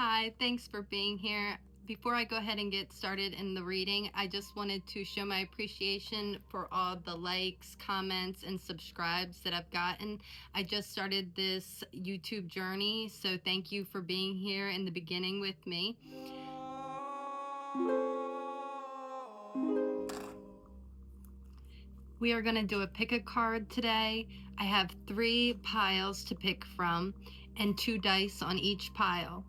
Hi, thanks for being here. Before I go ahead and get started in the reading, I just wanted to show my appreciation for all the likes, comments, and subscribes that I've gotten. I just started this YouTube journey, so thank you for being here in the beginning with me. We are going to do a pick a card today. I have 3 piles to pick from and 2 dice on each pile.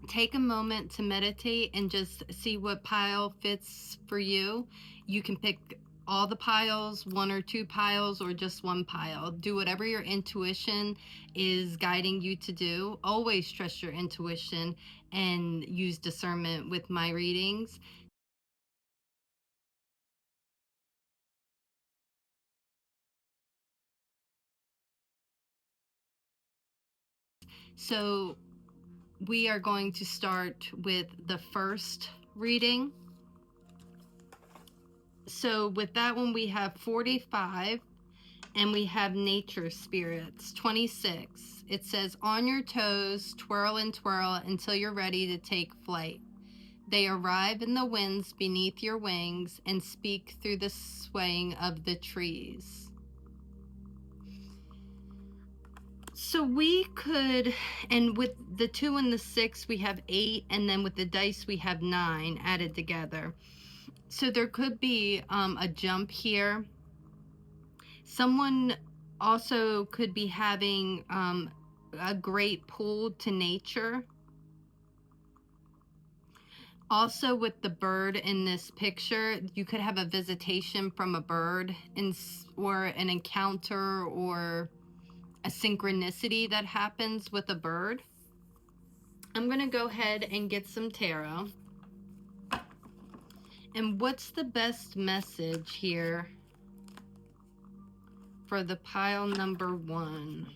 Take a moment to meditate and just see what pile fits for you. You can pick all the piles, 1 or 2 piles, or just 1 pile. Do whatever your intuition is guiding you to do. Always trust your intuition and use discernment with my readings. So we are going to start with the first reading. So with that one, we have 45, and we have nature spirits, 26. It says, on your toes, twirl and twirl until you're ready to take flight. They arrive in the winds beneath your wings and speak through the swaying of the trees. So we could, and with the 2 and the 6, we have 8, and then with the dice, we have 9 added together. So there could be a jump here. Someone also could be having a great pull to nature. Also, with the bird in this picture, you could have a visitation from a bird or an encounter or a synchronicity that happens with a bird. I'm going to go ahead and get some tarot. And what's the best message here for the pile number 1?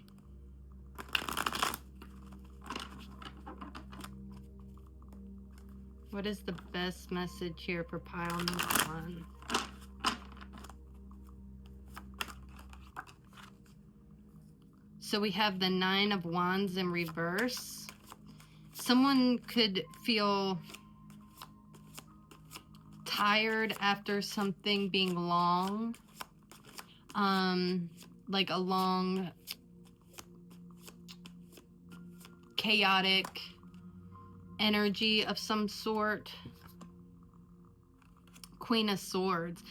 What is the best message here for pile number 1? So we have the 9 of Wands in reverse. Someone could feel tired after something being long. Like a long, chaotic energy of some sort. Queen of Swords.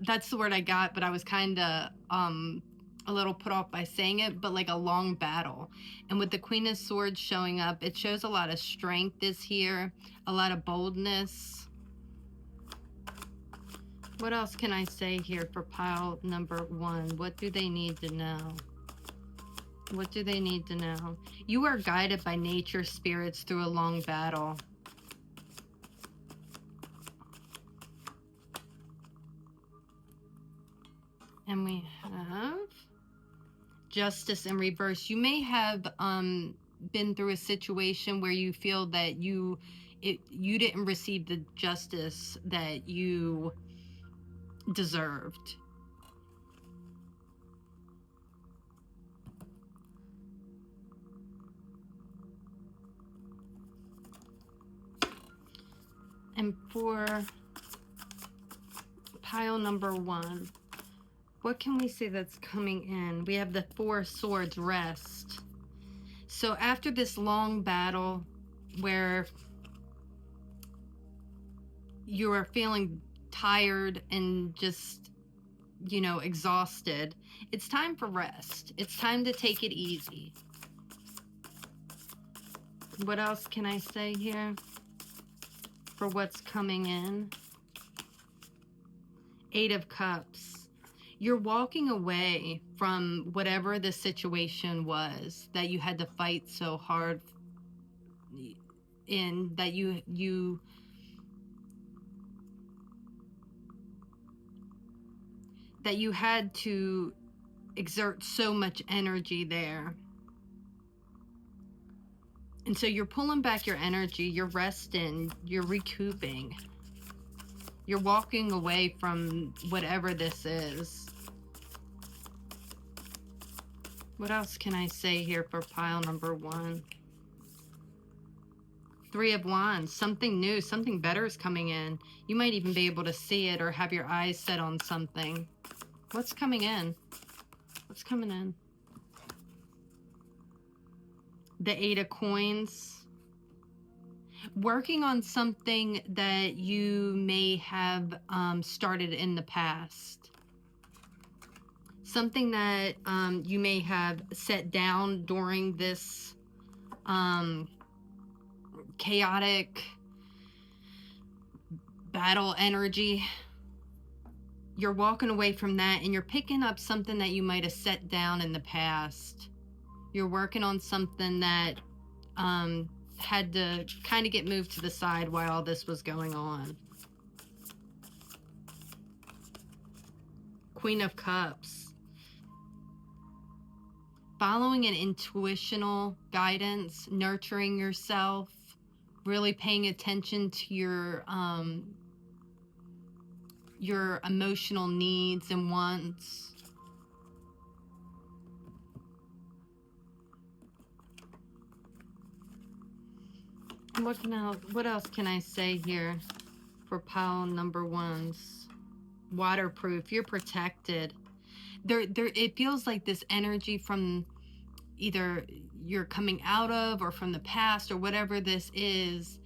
That's the word I got, but I was kind of a little put off by saying it, but like a long battle. And with the Queen of Swords showing up, it shows a lot of strength is here, a lot of boldness. What else can I say here for pile number 1? What do they need to know? What do they need to know? You are guided by nature spirits through a long battle. And we have Justice in reverse. You may have been through a situation where you feel that you didn't receive the justice that you deserved. And for pile number 1, what can we say that's coming in? We have the 4 swords, rest. So after this long battle where you are feeling tired and just, exhausted, it's time for rest. It's time to take it easy. What else can I say here for what's coming in? 8 of Cups. You're walking away from whatever the situation was that you had to fight so hard in, that you had to exert so much energy there. And so you're pulling back your energy, you're resting, you're recouping. You're walking away from whatever this is. What else can I say here for pile number 1? Three of Wands, something new, something better is coming in. You might even be able to see it or have your eyes set on something. What's coming in? What's coming in? The Eight of Coins. Working on something that you may have started in the past. Something that you may have set down during this chaotic battle energy. You're walking away from that and you're picking up something that you might have set down in the past. You're working on something that had to kind of get moved to the side while all this was going on. Queen of Cups. Following an intuitional guidance, nurturing yourself, really paying attention to your emotional needs and wants. What else can I say here for pile number ones? Waterproof. You're protected. It feels like this energy from either you're coming out of or from the past or whatever this is,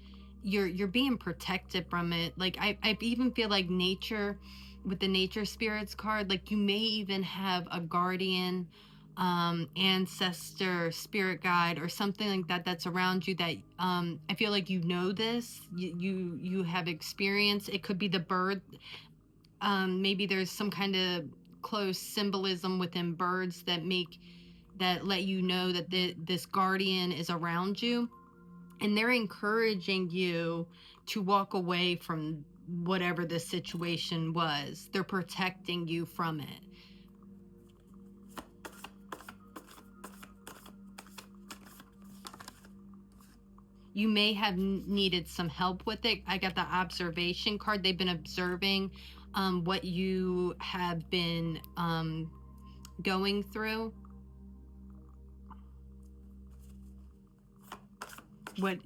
you're being protected from it. Like I even feel like nature, with the nature spirits card, like you may even have a guardian, ancestor, spirit guide, or something like that that's around you that I feel like this, you have experience. It could be the bird. Maybe there's some kind of close symbolism within birds that let you know that this guardian is around you, and they're encouraging you to walk away from whatever the situation was. They're protecting you from it. You may have needed some help with it. I got the observation card. They've been observing what you have been going through. What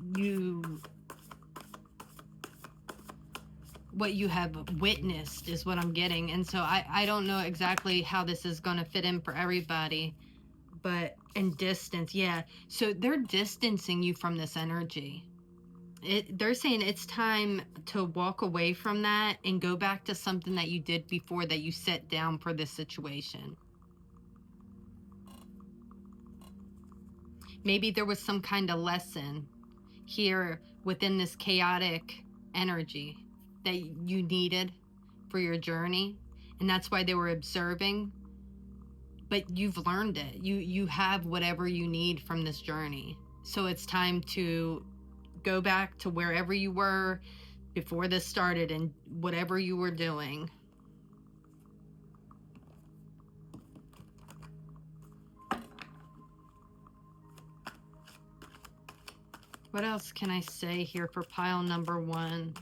you have witnessed is what I'm getting. And so I don't know exactly how this is going to fit in for everybody, but in distance, yeah. So they're distancing you from this energy. They're saying it's time to walk away from that and go back to something that you did before that you set down for this situation. Maybe there was some kind of lesson here within this chaotic energy that you needed for your journey, and that's why they were observing. But you've learned it. You have whatever you need from this journey. So it's time to go back to wherever you were before this started and whatever you were doing. What else can I say here for pile number one?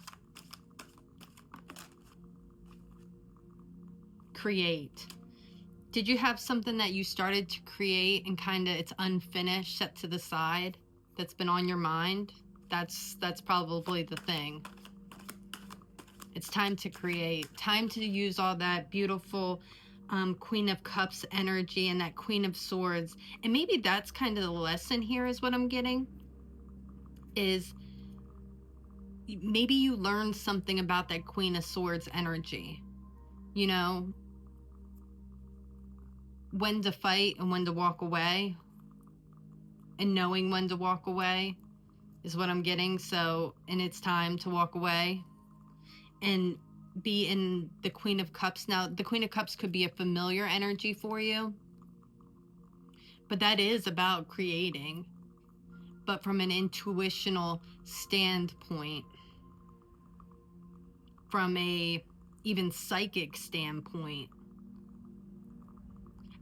Create. Did you have something that you started to create and kind of it's unfinished, set to the side, that's been on your mind? That's probably the thing. It's time to create. Time to use all that beautiful Queen of Cups energy and that Queen of Swords. And maybe that's kind of the lesson here is what I'm getting. Is maybe you learned something about that Queen of Swords energy. You know, when to fight and when to walk away, and knowing when to walk away is what I'm getting. So, and it's time to walk away and be in the Queen of Cups. Now, the Queen of Cups could be a familiar energy for you, but that is about creating, but from an intuitional standpoint, from a even psychic standpoint.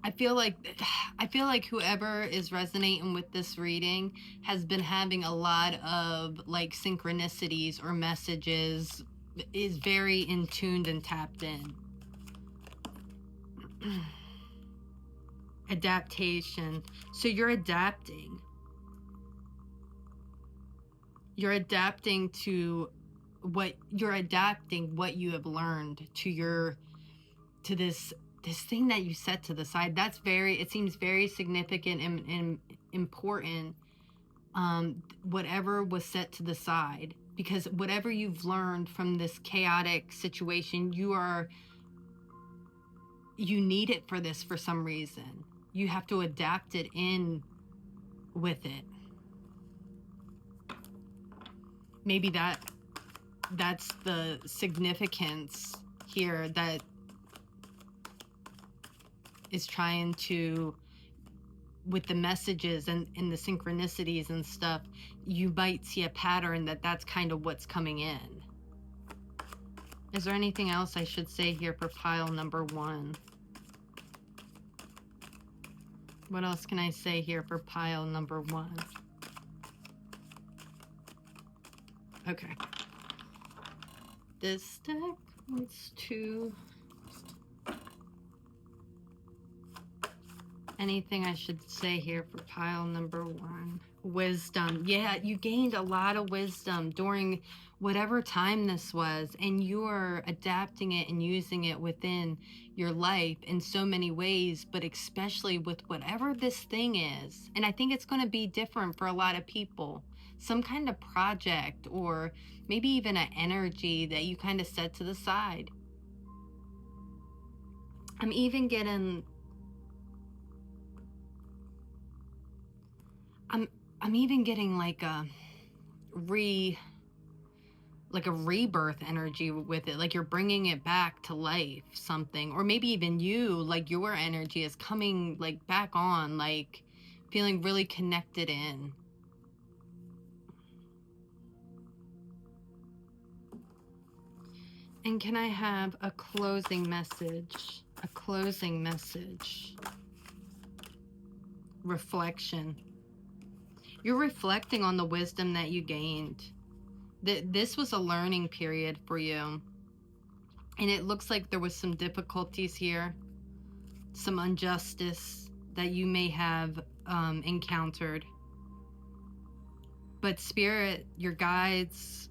I feel like whoever is resonating with this reading has been having a lot of like synchronicities or messages, is very in tuned and tapped in. Adaptation. So you're adapting. you're adapting what you have learned to this thing that you set to the side. It seems very significant and important, whatever was set to the side, because whatever you've learned from this chaotic situation, you need it for this for some reason. You have to adapt it in with it. Maybe that's the significance here that is trying to, with the messages and the synchronicities and stuff, you might see a pattern that's kind of what's coming in. Is there anything else I should say here for pile number 1? What else can I say here for pile number 1? Okay. This deck wants to... Anything I should say here for pile number 1? Wisdom. Yeah, you gained a lot of wisdom during whatever time this was, and you are adapting it and using it within your life in so many ways, but especially with whatever this thing is. And I think it's going to be different for a lot of people. Some kind of project, or maybe even an energy that you kind of set to the side. I'm even getting... I'm even getting like a rebirth energy with it, like you're bringing it back to life, something. Or maybe even like your energy is coming like back on, like feeling really connected in. And can I have a closing message? A closing message. Reflection. You're reflecting on the wisdom that you gained. This was a learning period for you. And it looks like there was some difficulties here. Some injustice that you may have encountered. But Spirit, your guides,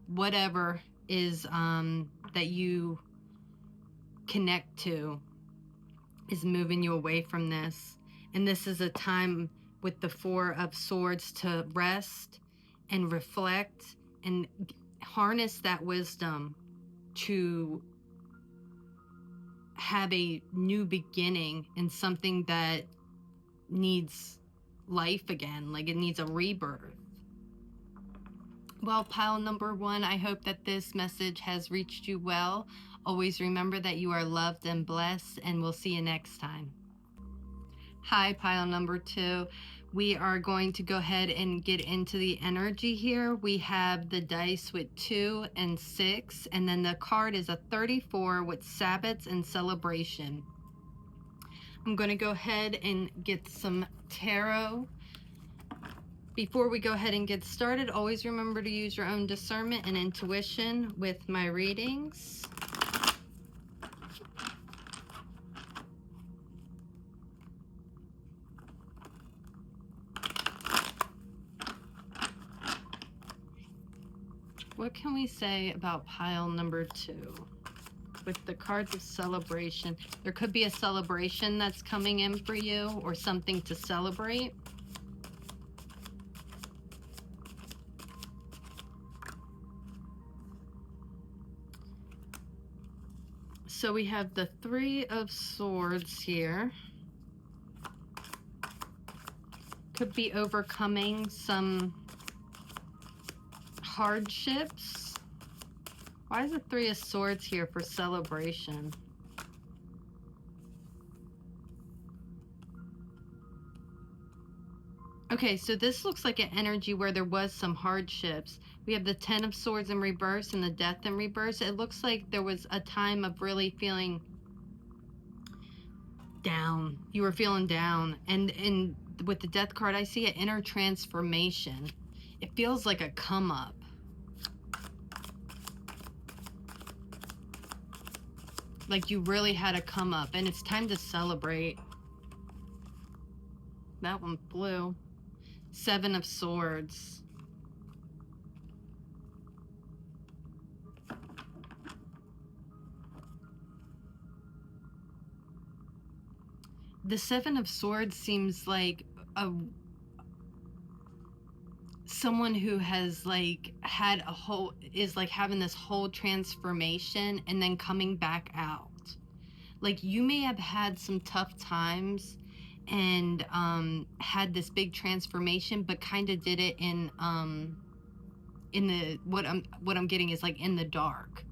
whatever is that you connect to, is moving you away from this. And this is a time with the 4 of Swords to rest and reflect and harness that wisdom to have a new beginning in something that needs life again, like it needs a rebirth. Well, pile number 1, I hope that this message has reached you well. Always remember that you are loved and blessed, and we'll see you next time. Hi, pile number 2. We are going to go ahead and get into the energy here. We have the dice with 2 and 6, and then the card is a 34 with Sabbats and Celebration. I'm going to go ahead and get some tarot. Before we go ahead and get started, always remember to use your own discernment and intuition with my readings. What can we say about pile number 2? With the cards of celebration, there could be a celebration that's coming in for you, or something to celebrate. So we have the 3 of Swords here. Could be overcoming some hardships. Why is the 3 of Swords here for celebration? Okay, so this looks like an energy where there was some hardships. We have the 10 of Swords in reverse and the Death in reverse. It looks like there was a time of really feeling down. You were feeling down. And with the Death card, I see an inner transformation. It feels like a come up. Like you really had a come up, and it's time to celebrate. That one blue. 7 of Swords. the Seven of Swords seems like a someone who has like had a whole, is like having this whole transformation and then coming back out. Like you may have had some tough times and had this big transformation, but kind of did it in the, what I'm getting is like in the dark,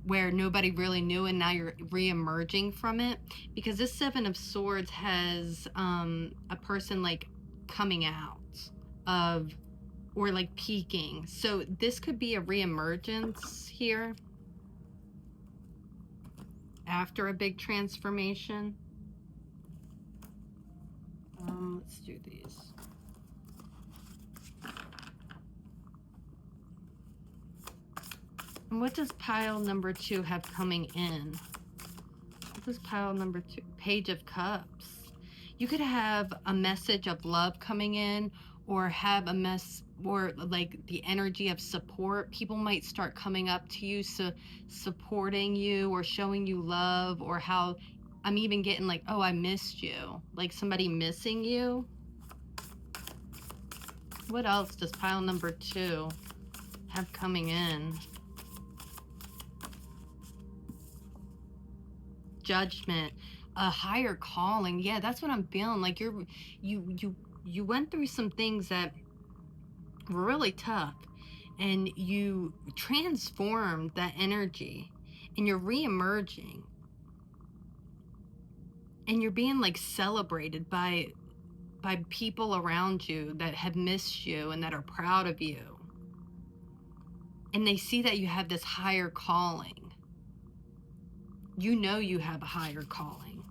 where nobody really knew, and now you're re-emerging from it. Because this Seven of Swords has a person like coming out of, or like peaking. So this could be a re-emergence here after a big transformation. Let's do these. And what does pile number 2 have coming in? What does pile number 2? Page of Cups. You could have a message of love coming in, or have or like the energy of support. People might start coming up to you, supporting you or showing you love, or how I'm even getting like, oh, I missed you, like somebody missing you. What else does pile number 2 have coming in? Judgment, a higher calling. Yeah, that's what I'm feeling. Like you went through some things that were really tough, and you transformed that energy, and you're re-emerging, and you're being like celebrated by people around you that have missed you and that are proud of you, and they see that you have this higher calling. You know you have a higher calling,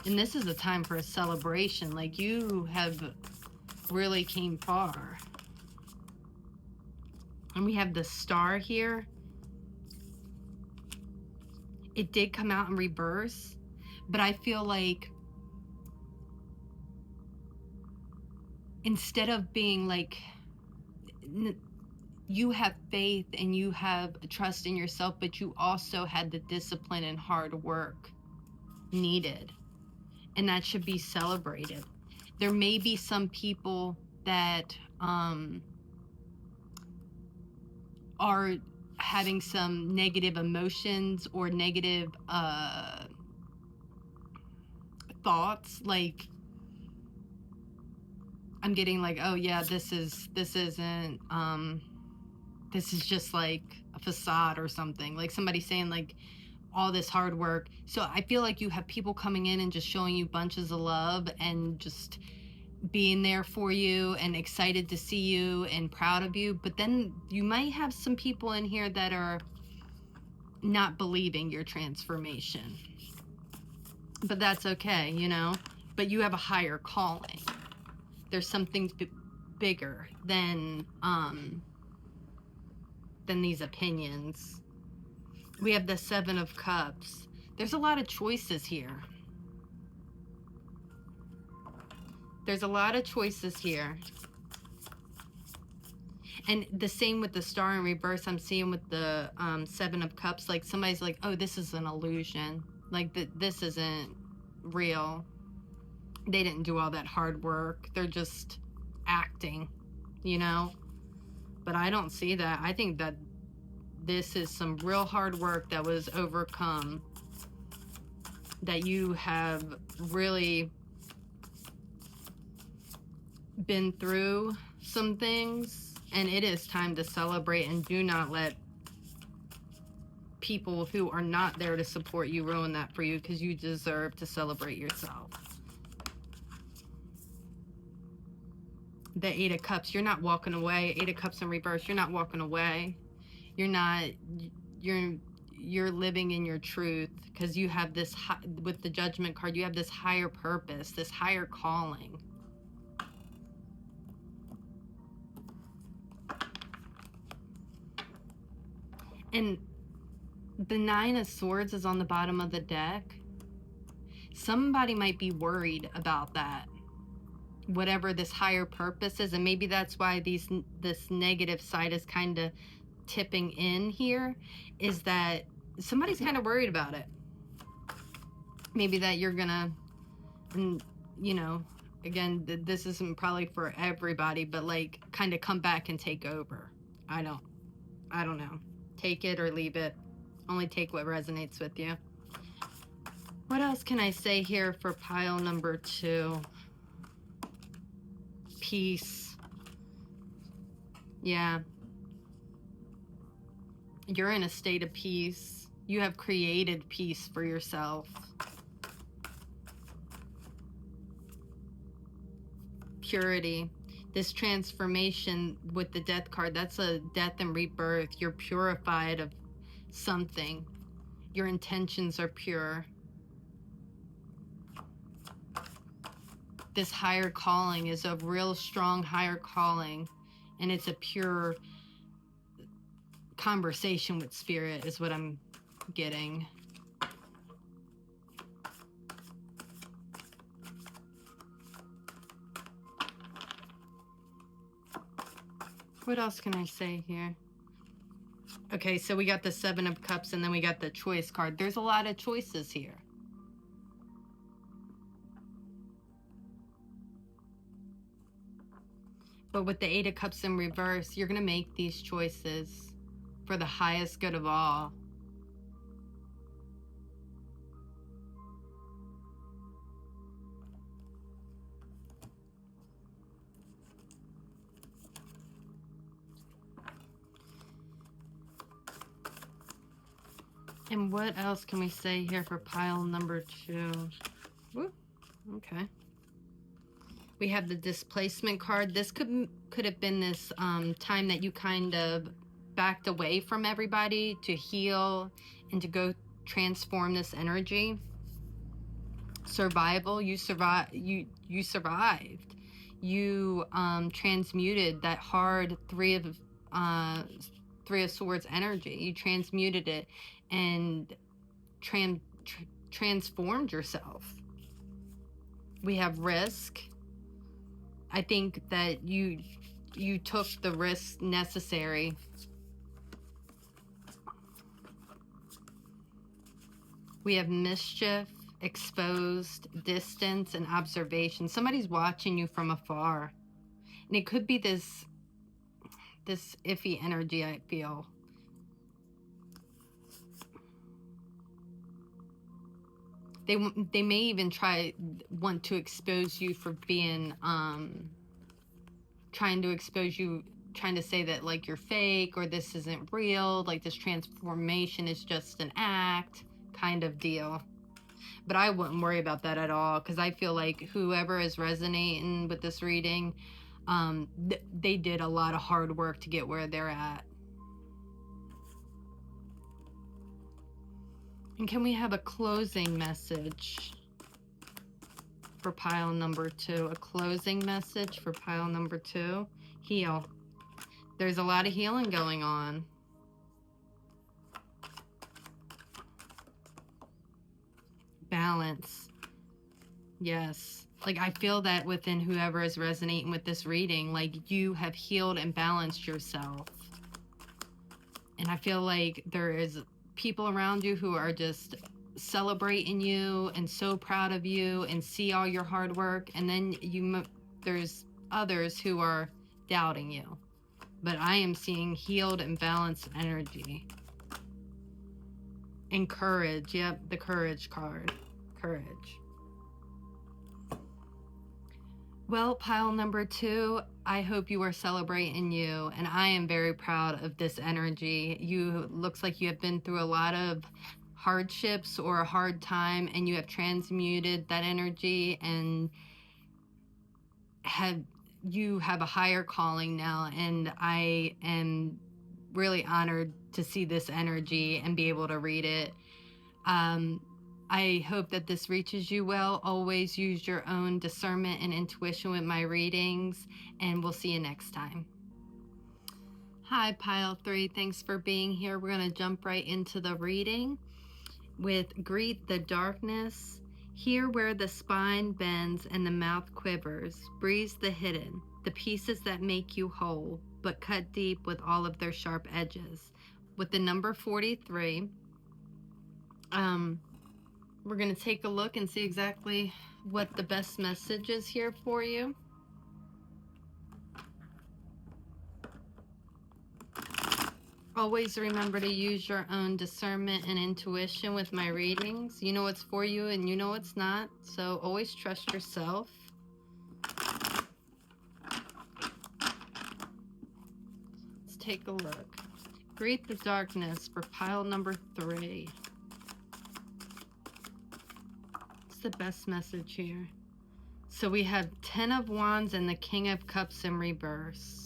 and this is a time for a celebration. Like you have really came far. And we have the Star here. It did come out in reverse, but I feel like instead of being like, you have faith and you have trust in yourself, but you also had the discipline and hard work needed, and that should be celebrated. There may be some people that are having some negative emotions or negative thoughts. Like I'm getting like, oh yeah, this isn't this is just like a facade or something. Like somebody saying like all this hard work. So I feel like you have people coming in and just showing you bunches of love and just being there for you and excited to see you and proud of you. But then you might have some people in here that are not believing your transformation, but that's okay, you know. But you have a higher calling. There's something bigger than these opinions. We have the Seven of Cups. There's a lot of choices here. There's a lot of choices here. And the same with the Star in reverse. I'm seeing with the Seven of Cups, like somebody's like, oh, this is an illusion. Like this isn't real. They didn't do all that hard work. They're just acting, you know? But I don't see that. I think that this is some real hard work that was overcome, that you have really been through some things, and it is time to celebrate. And do not let people who are not there to support you ruin that for you, because you deserve to celebrate yourself. The Eight of Cups, you're not walking away. Eight of Cups in reverse, you're not walking away. You're living in your truth, because you have this, with the Judgment card, you have this higher purpose, this higher calling. And the Nine of Swords is on the bottom of the deck. Somebody might be worried about that, whatever this higher purpose is, and maybe that's why this negative side is kind of tipping in here, is that somebody's kind of worried about it. Maybe that you're gonna And, you know, again, this isn't probably for everybody, but like kind of come back and take over. I don't know. Take it or leave it. Only take what resonates with you. What else can I say here for pile number 2? Peace. Yeah. You're in a state of peace. You have created peace for yourself. Purity. This transformation with the death card, that's a death and rebirth. You're purified of something. Your intentions are pure. This higher calling is a real strong higher calling, and it's a pure conversation with spirit is what I'm getting. What else can I say here? Okay, so we got the 7 of Cups, and then we got the choice card. There's a lot of choices here. But with the 8 of Cups in reverse, you're going to make these choices for the highest good of all. And what else can we say here for pile number 2? Woo, okay. We have the displacement card. This could have been this time that you kind of backed away from everybody to heal and to go transform this energy. Survival. You survived. You survived. You transmuted that hard Three of Swords energy. You transmuted it and transformed yourself. We have risk. I think that you took the risk necessary. We have mischief, exposed, distance, and observation. Somebody's watching you from afar. And it could be this iffy energy, I feel. They may even want to expose you for being, trying to expose you, trying to say that like you're fake or this isn't real, like this transformation is just an act kind of deal. But I wouldn't worry about that at all, because I feel like whoever is resonating with this reading, they did a lot of hard work to get where they're at. And can we have a closing message for pile number 2? A closing message for pile number 2. Heal. There's a lot of healing going on. Balance. Yes. Like I feel that within whoever is resonating with this reading, like you have healed and balanced yourself. And I feel like there is people around you who are just celebrating you and so proud of you and see all your hard work. And then there's others who are doubting you. But I am seeing healed and balanced energy. And courage. Yep, the courage card. Courage. Well, pile number 2, I hope you are celebrating you, and I am very proud of this energy. Looks like you have been through a lot of hardships or a hard time, and you have transmuted that energy, and you have a higher calling now, and I am really honored to see this energy and be able to read it. I hope that this reaches you well. Always use your own discernment and intuition with my readings, and we'll see you next time. Hi, pile 3. Thanks for being here. We're going to jump right into the reading with Greet the Darkness. Here where the spine bends and the mouth quivers, breathes the hidden, the pieces that make you whole, but cut deep with all of their sharp edges. With the number 43, we're going to take a look and see exactly what the best message is here for you. Always remember to use your own discernment and intuition with my readings. You know what's for you and you know what's not. So always trust yourself. Let's take a look. Greet the darkness for pile number 3. What's the best message here? So we have 10 of Wands and the King of Cups in reverse.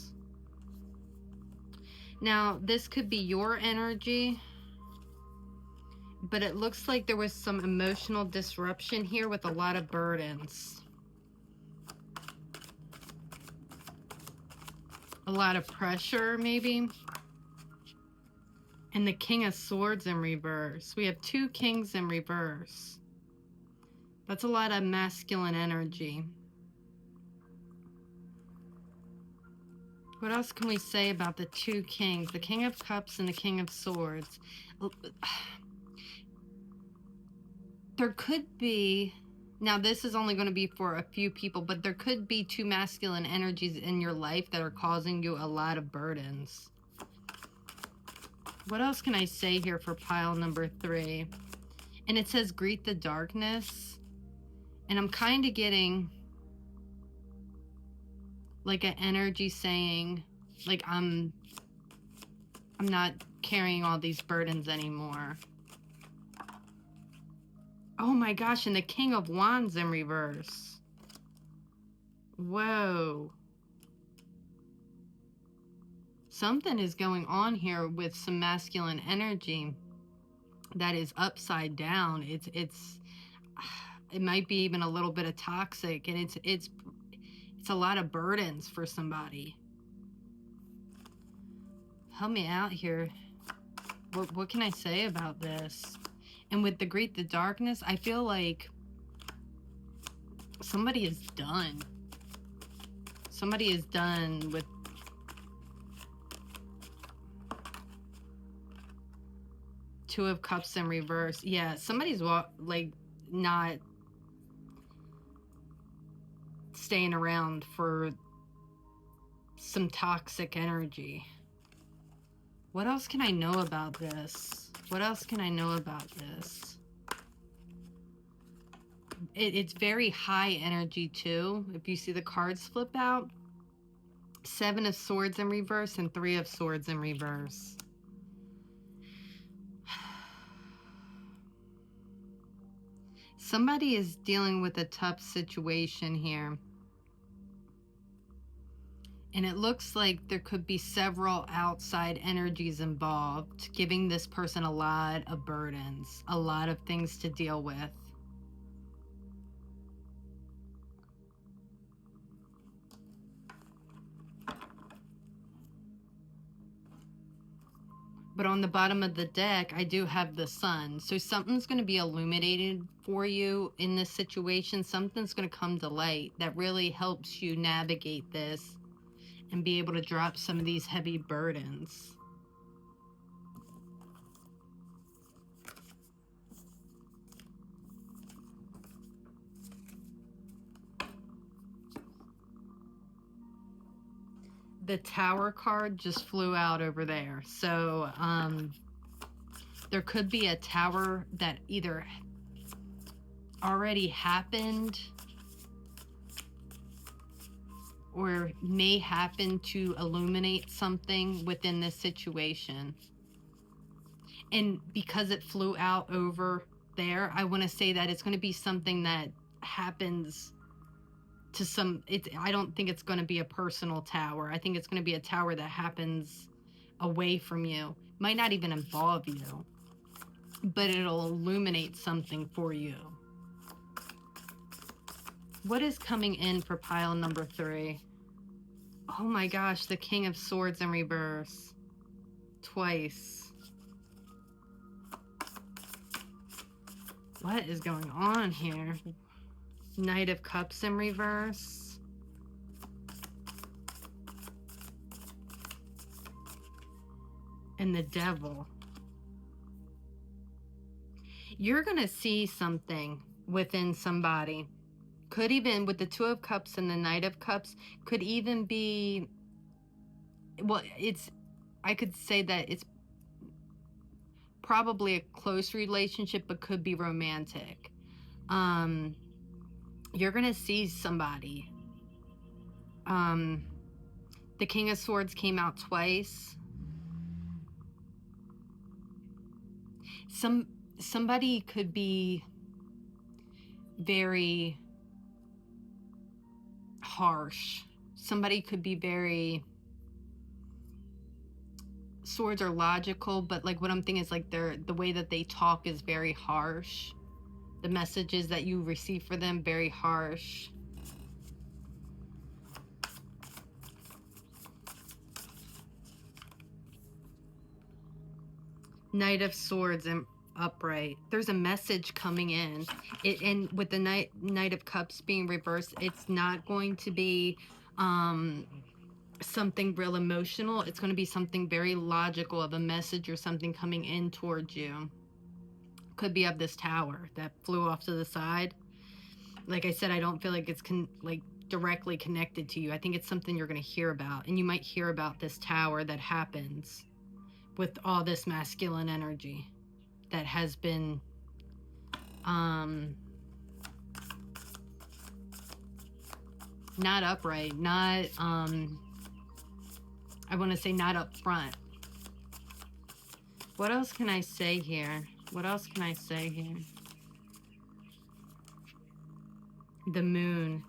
Now, this could be your energy, but it looks like there was some emotional disruption here with a lot of burdens. A lot of pressure, maybe. And the King of Swords in reverse. We have 2 kings in reverse. That's a lot of masculine energy. What else can we say about the 2 kings? The King of Cups and the King of Swords. There could be, now this is only going to be for a few people, but there could be 2 masculine energies in your life that are causing you a lot of burdens. What else can I say here for pile number 3? And it says greet the darkness. And I'm kind of getting like an energy saying, like, I'm not carrying all these burdens anymore. Oh my gosh, and the King of Wands in reverse. Whoa. Something is going on here with some masculine energy that is upside down. It might be even a little bit of toxic, and it's a lot of burdens for somebody. Help me out here. What can I say about this? And with the greet the darkness, I feel like somebody is done. Somebody is done with Two of Cups in reverse. Yeah, somebody's like not staying around for some toxic energy. What else can I know about this? What else can I know about this? It's very high energy too. If you see the cards flip out, 7 of Swords in reverse and 3 of Swords in reverse. Somebody is dealing with a tough situation here. And it looks like there could be several outside energies involved, giving this person a lot of burdens, a lot of things to deal with. But on the bottom of the deck, I do have the Sun. So something's going to be illuminated for you in this situation. Something's going to come to light that really helps you navigate this and be able to drop some of these heavy burdens. The Tower card just flew out over there. So there could be a tower that either already happened or may happen to illuminate something within this situation. And because it flew out over there, I want to say that it's going to be something that happens to I don't think it's going to be a personal tower. I think it's going to be a tower that happens away from you. Might not even involve you, but it'll illuminate something for you. What is coming in for pile number 3? Oh my gosh, the King of Swords in reverse. Twice. What is going on here? Knight of Cups in reverse. And the Devil. You're going to see something within somebody. could even, with the Two of Cups and the Knight of Cups, could even be, well, I could say that it's probably a close relationship, but could be romantic. You're gonna see somebody. The King of Swords came out twice. Somebody could be very harsh. Somebody could be very, swords are logical, but like what I'm thinking is like the way that they talk is very harsh. The messages that you receive for them, very harsh. Knight of Swords and upright. There's a message coming in. And with the Knight of Cups being reversed, it's not going to be something real emotional. It's going to be something very logical, of a message or something coming in towards you. Could be of this tower that flew off to the side. Like I said, I don't feel like it's directly connected to you. I think it's something you're going to hear about, and you might hear about this tower that happens with all this masculine energy that has been not upright, not I want to say not up front. What else can I say here? What else can I say here? The Moon.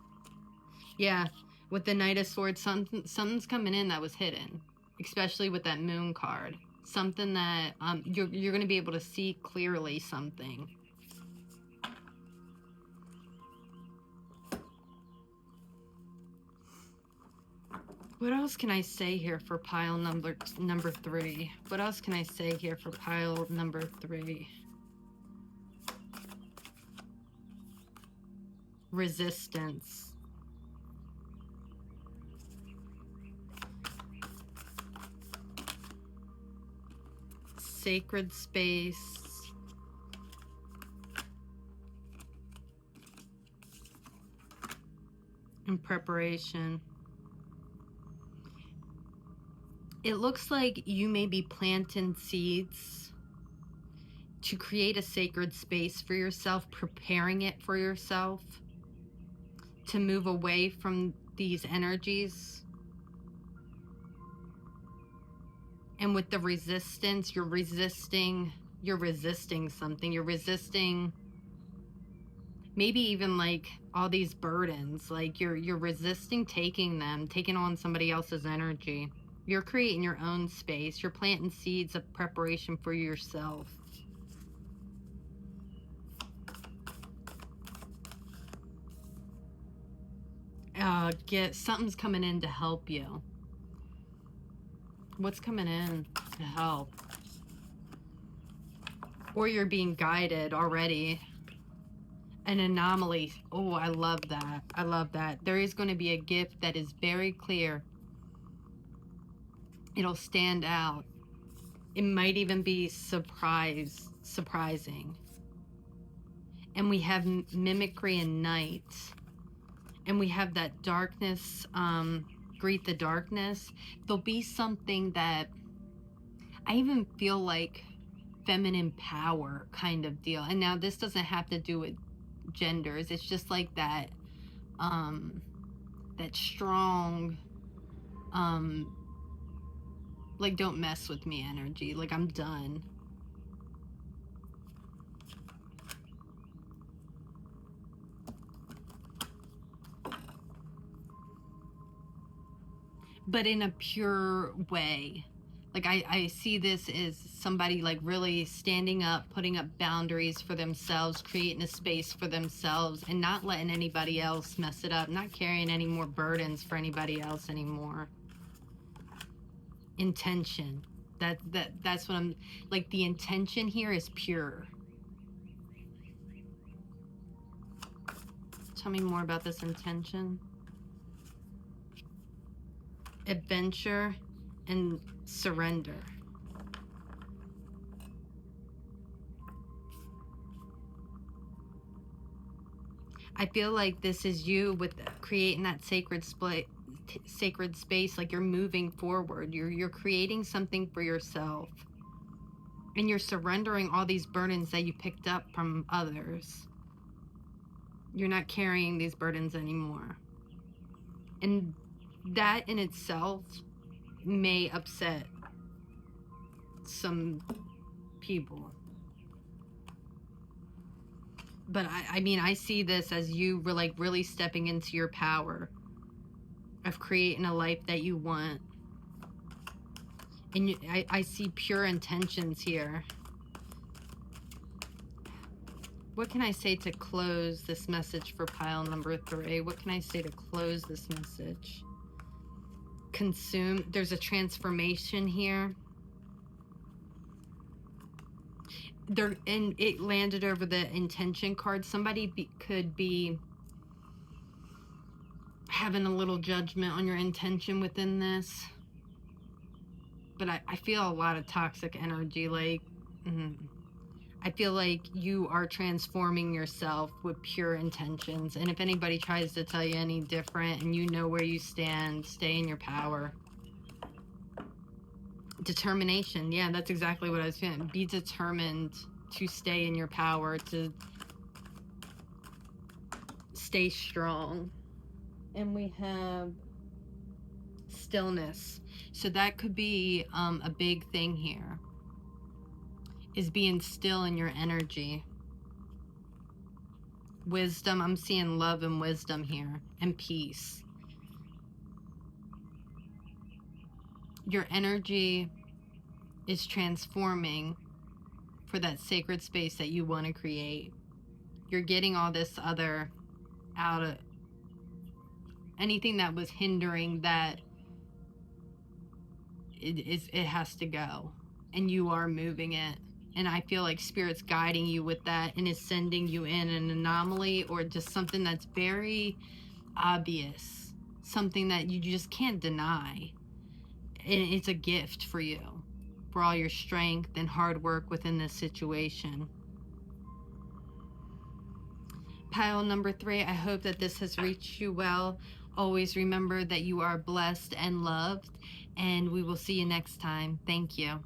Yeah, with the Knight of Swords, something's coming in that was hidden, especially with that Moon card. Something that you're going to be able to see clearly something. What else can I say here for pile number 3? What else can I say here for pile number 3? Resistance. Sacred space. And preparation. It looks like you may be planting seeds to create a sacred space for yourself, preparing it for yourself to move away from these energies. And with the resistance, you're resisting something. You're resisting maybe even like all these burdens. Like you're resisting taking on somebody else's energy. You're creating your own space. You're planting seeds of preparation for yourself. Something's coming in to help you. What's coming in to help? Or you're being guided already. An anomaly. Oh, I love that. I love that. There is going to be a gift that is very clear. It'll stand out. It might even be surprising. And we have mimicry and night. And we have that darkness, greet the darkness. There'll be something that I even feel like feminine power kind of deal. And now this doesn't have to do with genders. It's just like that, that strong, like don't mess with me energy. Like I'm done. But in a pure way. Like I see this as somebody like really standing up, putting up boundaries for themselves, creating a space for themselves, and not letting anybody else mess it up, not carrying any more burdens for anybody else anymore. Intention. That's what I'm like. The intention here is pure. Tell me more about this intention. Adventure and surrender. I feel like this is you with creating that sacred space. Like you're moving forward. You're creating something for yourself. And you're surrendering all these burdens that you picked up from others. You're not carrying these burdens anymore. And that in itself may upset some people. But I mean, I see this as you were like really stepping into your power of creating a life that you want. And I see pure intentions here. What can I say to close this message for pile number 3? What can I say to close this message? Consume. There's a transformation here. And it landed over the intention card. Somebody could be having a little judgment on your intention within this. But I feel a lot of toxic energy. Like, I feel like you are transforming yourself with pure intentions. And if anybody tries to tell you any different and you know where you stand, stay in your power. Determination. Yeah, that's exactly what I was feeling. Be determined to stay in your power, to stay strong. And we have stillness. So that could be a big thing here, is being still in your energy. Wisdom. I'm seeing love and wisdom here, and peace. Your energy is transforming for that sacred space that you want to create. You're getting all this other out of anything that was hindering that. It has to go, and you are moving it. And I feel like Spirit's guiding you with that and is sending you in an anomaly or just something that's very obvious, something that you just can't deny. And it's a gift for you, for all your strength and hard work within this situation. Pile number 3, I hope that this has reached you well. Always remember that you are blessed and loved, and we will see you next time. Thank you.